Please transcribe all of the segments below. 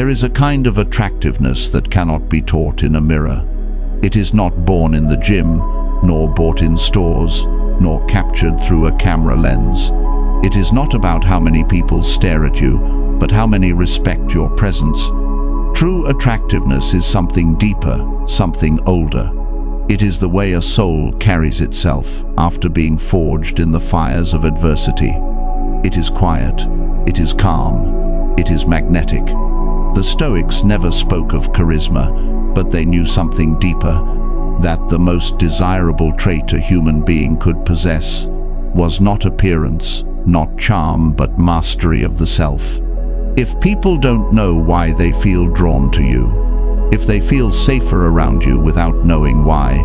There is a kind of attractiveness that cannot be taught in a mirror. It is not born in the gym, nor bought in stores, nor captured through a camera lens. It is not about how many people stare at you, but how many respect your presence. True attractiveness is something deeper, something older. It is the way a soul carries itself after being forged in the fires of adversity. It is quiet, it is calm, it is magnetic. The Stoics never spoke of charisma, but they knew something deeper, that the most desirable trait a human being could possess was not appearance, not charm, but mastery of the self. If people don't know why they feel drawn to you, if they feel safer around you without knowing why,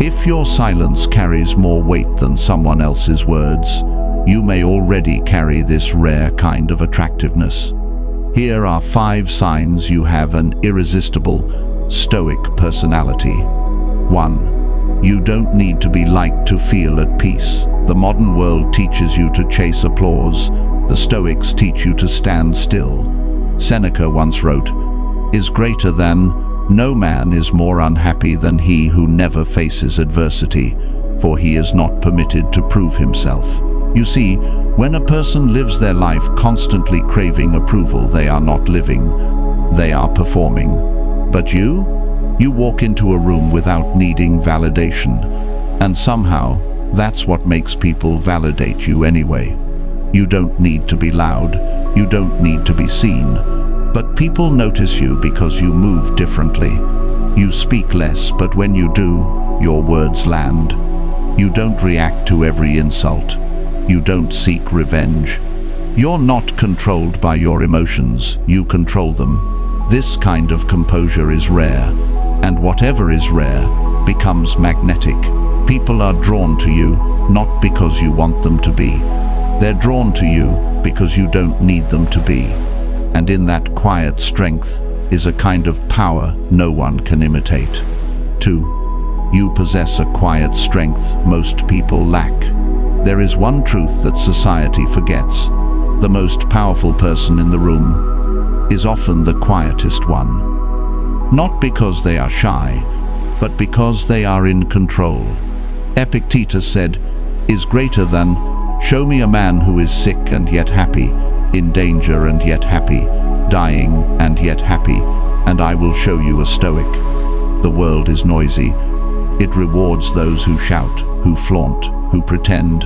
if your silence carries more weight than someone else's words, you may already carry this rare kind of attractiveness. Here are 5 signs you have an irresistible, Stoic personality. 1. You don't need to be liked to feel at peace. The modern world teaches you to chase applause. The Stoics teach you to stand still. Seneca once wrote, "Is greater than, no man is more unhappy than he who never faces adversity, for he is not permitted to prove himself." You see, when a person lives their life constantly craving approval, they are not living, they are performing. But you walk into a room without needing validation, and somehow that's what makes people validate you anyway. You don't need to be loud, you don't need to be seen, but people notice you because you move differently. You speak less, but when you do, your words land. You don't react to every insult. You don't seek revenge. You're not controlled by your emotions, you control them. This kind of composure is rare, and whatever is rare becomes magnetic. People are drawn to you, not because you want them to be. They're drawn to you because you don't need them to be. And in that quiet strength is a kind of power no one can imitate. 2. You possess a quiet strength most people lack. There is one truth that society forgets. The most powerful person in the room is often the quietest one. Not because they are shy, but because they are in control. Epictetus said, "Is greater than, show me a man who is sick and yet happy, in danger and yet happy, dying and yet happy, and I will show you a Stoic." The world is noisy. It rewards those who shout, who flaunt, who pretend,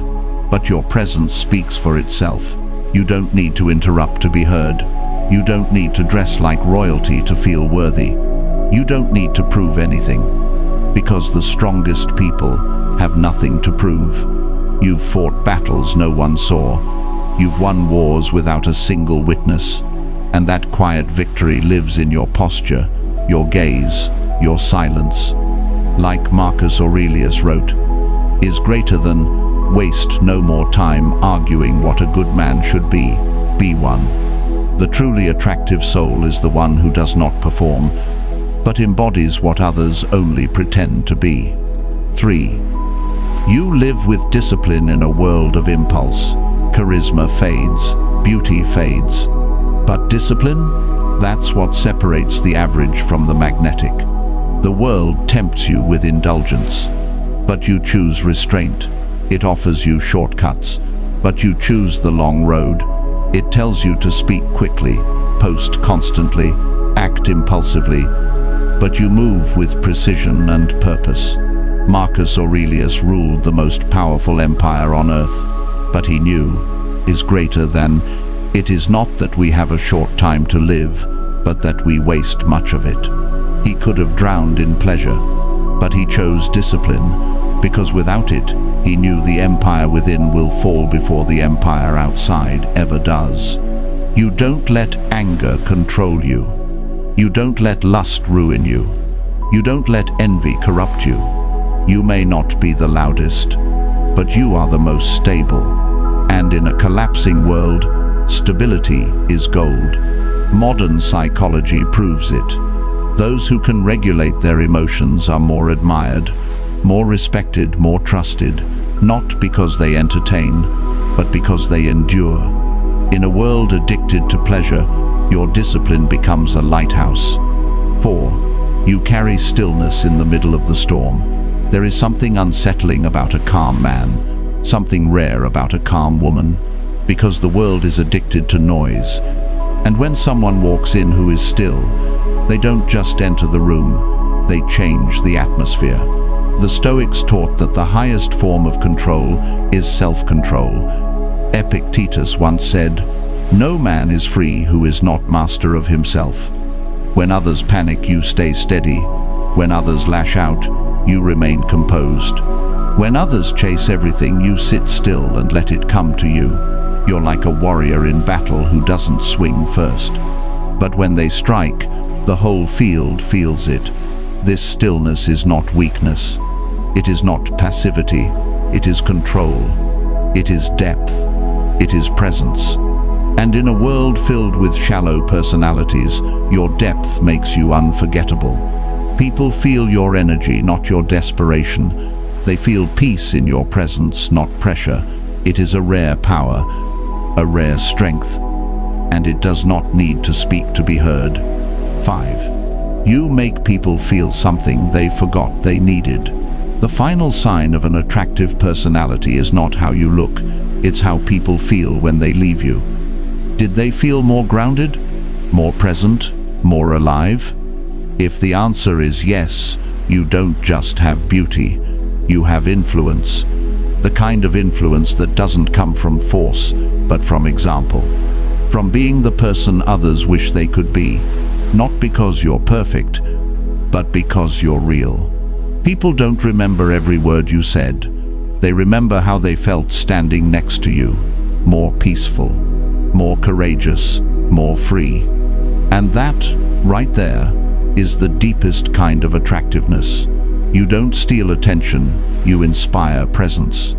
but your presence speaks for itself. You don't need to interrupt to be heard. You don't need to dress like royalty to feel worthy. You don't need to prove anything, because the strongest people have nothing to prove. You've fought battles no one saw. You've won wars without a single witness, and that quiet victory lives in your posture, your gaze, your silence. Like Marcus Aurelius wrote, "Is greater than, waste no more time arguing what a good man should be one." The truly attractive soul is the one who does not perform, but embodies what others only pretend to be. 3. You live with discipline in a world of impulse. Charisma fades, beauty fades. But discipline? That's what separates the average from the magnetic. The world tempts you with indulgence, but you choose restraint. It offers you shortcuts, but you choose the long road. It tells you to speak quickly, post constantly, act impulsively, but you move with precision and purpose. Marcus Aurelius ruled the most powerful empire on earth, but he knew, is greater than, it is not that we have a short time to live, but that we waste much of it. He could have drowned in pleasure, but he chose discipline, because without it, he knew the empire within will fall before the empire outside ever does. You don't let anger control you. You don't let lust ruin you. You don't let envy corrupt you. You may not be the loudest, but you are the most stable. And in a collapsing world, stability is gold. Modern psychology proves it. Those who can regulate their emotions are more admired, more respected, more trusted, not because they entertain, but because they endure. In a world addicted to pleasure, Your discipline becomes a lighthouse. 4. You carry stillness in the middle of the storm. There is something unsettling about a calm man, something rare about a calm woman, because the world is addicted to noise. And when someone walks in who is still, they don't just enter the room, they change the atmosphere. The Stoics taught that the highest form of control is self-control. Epictetus once said, "No man is free who is not master of himself." When others panic, you stay steady. When others lash out, you remain composed. When others chase everything, you sit still and let it come to you. You're like a warrior in battle who doesn't swing first. But when they strike, the whole field feels it. This stillness is not weakness. It is not passivity. It is control. It is depth. It is presence. And in a world filled with shallow personalities, your depth makes you unforgettable. People feel your energy, not your desperation. They feel peace in your presence, not pressure. It is a rare power, a rare strength, and it does not need to speak to be heard. 5. You make people feel something they forgot they needed. The final sign of an attractive personality is not how you look, it's how people feel when they leave you. Did they feel more grounded, more present, more alive? If the answer is yes, you don't just have beauty, you have influence. The kind of influence that doesn't come from force, but from example. From being the person others wish they could be. Not because you're perfect, but because you're real. People don't remember every word you said. They remember how they felt standing next to you. More peaceful, more courageous, more free. And that, right there, is the deepest kind of attractiveness. You don't steal attention, you inspire presence.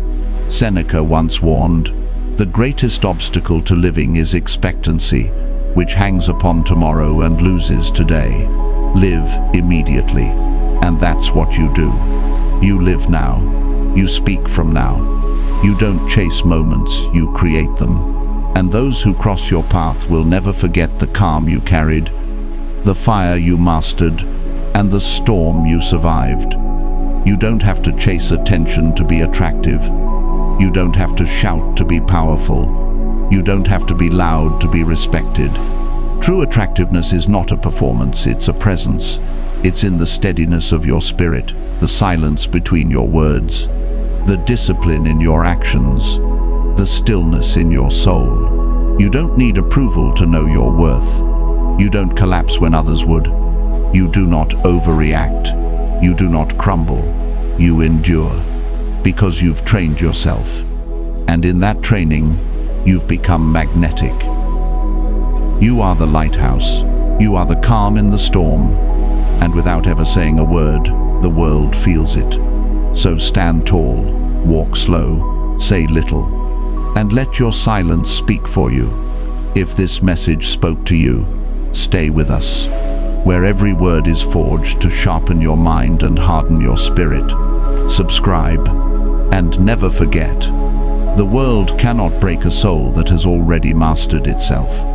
Seneca once warned, "The greatest obstacle to living is expectancy, which hangs upon tomorrow and loses today. Live immediately." And that's what you do. You live now. You speak from now. You don't chase moments, you create them. And those who cross your path will never forget the calm you carried, the fire you mastered, and the storm you survived. You don't have to chase attention to be attractive. You don't have to shout to be powerful. You don't have to be loud to be respected. True attractiveness is not a performance, it's a presence. It's in the steadiness of your spirit, the silence between your words, the discipline in your actions, the stillness in your soul. You don't need approval to know your worth. You don't collapse when others would. You do not overreact. You do not crumble. You endure. Because you've trained yourself. And in that training, you've become magnetic. You are the lighthouse. You are the calm in the storm. And without ever saying a word, the world feels it. So stand tall, walk slow, say little, and let your silence speak for you. If this message spoke to you, stay with us, where every word is forged to sharpen your mind and harden your spirit. Subscribe, and never forget, the world cannot break a soul that has already mastered itself.